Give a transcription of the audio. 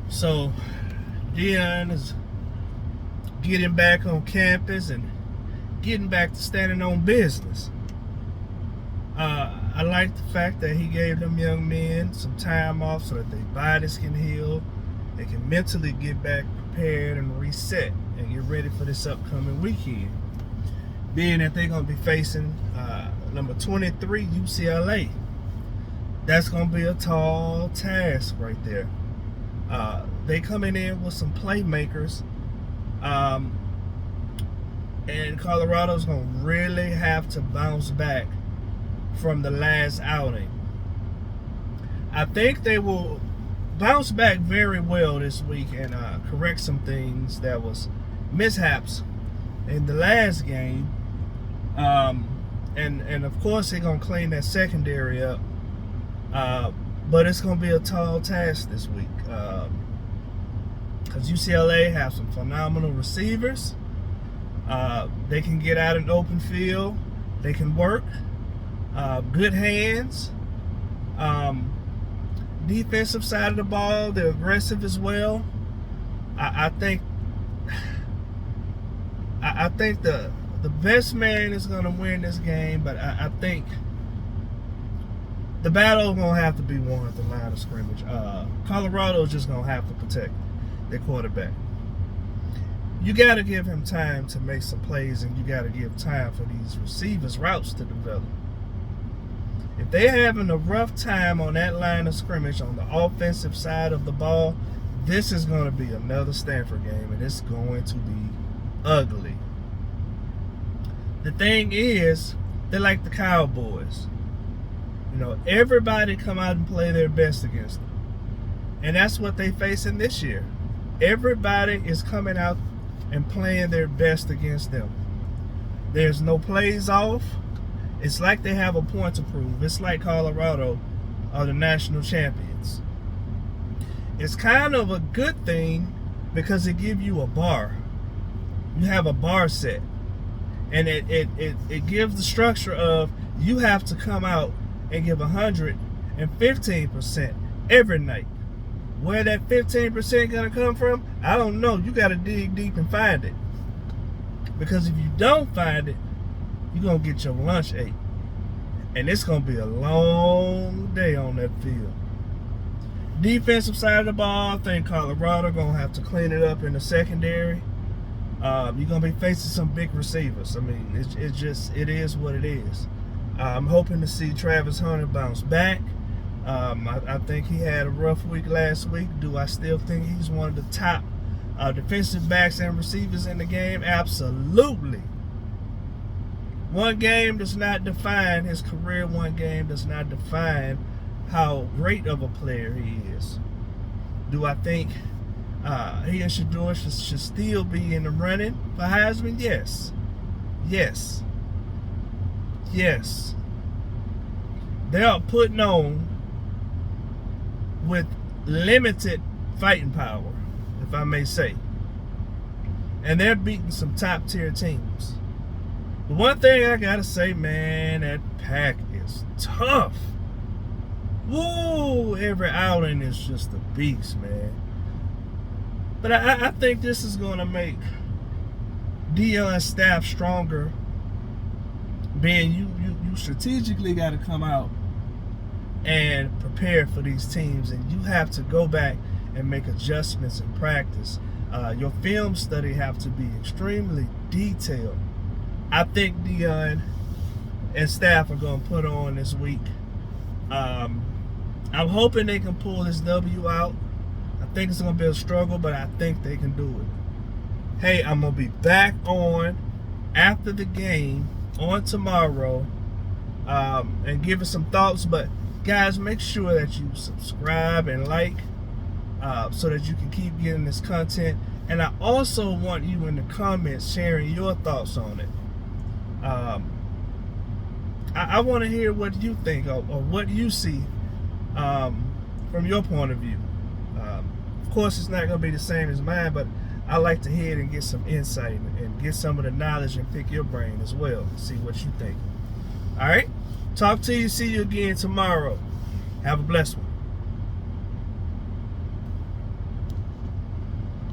So Dion is getting back on campus and getting back to standing on business. I like the fact that he gave them young men some time off so that their bodies can heal. They can mentally get back prepared and reset and get ready for this upcoming weekend. Being that they're going to be facing number 23 UCLA. That's going to be a tall task right there. They coming in with some playmakers, and Colorado's going to really have to bounce back from the last outing. I think they will bounce back very well this week and correct some things that was mishaps in the last game. And of course they're going to clean that secondary up. But it's going to be a tall task this week. Because UCLA have some phenomenal receivers. They can get out in the open field. They can work. Good hands. Defensive side of the ball, they're aggressive as well. I think the best man is going to win this game, but I think the battle is going to have to be won at the line of scrimmage. Colorado is just going to have to protect their quarterback. You got to give him time to make some plays, and you got to give time for these receivers' routes to develop. If they're having a rough time on that line of scrimmage on the offensive side of the ball, this is going to be another Stanford game, and it's going to be ugly. The thing is, they're like the Cowboys. You know, everybody come out and play their best against them. And that's what they facing this year. Everybody is coming out and playing their best against them. There's no plays off. It's like they have a point to prove. It's like Colorado are the national champions. It's kind of a good thing because it gives you a bar. You have a bar set. And it gives the structure of you have to come out and give 115% every night. Where that 15% gonna come from, I don't know. You gotta dig deep and find it. Because if you don't find it, you're gonna get your lunch ate. And it's gonna be a long day on that field. Defensive side of the ball, I think Colorado gonna have to clean it up in the secondary. You're gonna be facing some big receivers. I mean, it is what it is. I'm hoping to see Travis Hunter bounce back. I think he had a rough week last week. Do I still think he's one of the top defensive backs and receivers in the game? Absolutely. One game does not define his career. One game does not define how great of a player he is. Do I think he and Shedeur should still be in the running for Heisman? Yes. Yes. Yes. They are putting on with limited fighting power, if I may say. And they're beating some top tier teams. The one thing I gotta say, man, that pack is tough. Woo! Every outing is just a beast, man. But I think this is gonna make Dion's staff stronger. Being you strategically got to come out and prepare for these teams, and you have to go back and make adjustments in practice. Your film study have to be extremely detailed. I think Dion and staff are going to put on this week. I'm hoping they can pull this W out. I think it's going to be a struggle, but I think they can do it. Hey, I'm going to be back on after the game on tomorrow and give it some thoughts. But guys, make sure that you subscribe and like so that you can keep getting this content. And I also want you in the comments sharing your thoughts on it. I want to hear what you think or what you see from your point of view. Of course, it's not going to be the same as mine, but I like to hear it and get some insight and get some of the knowledge and pick your brain as well. See what you think. All right? Talk to you. See you again tomorrow. Have a blessed one.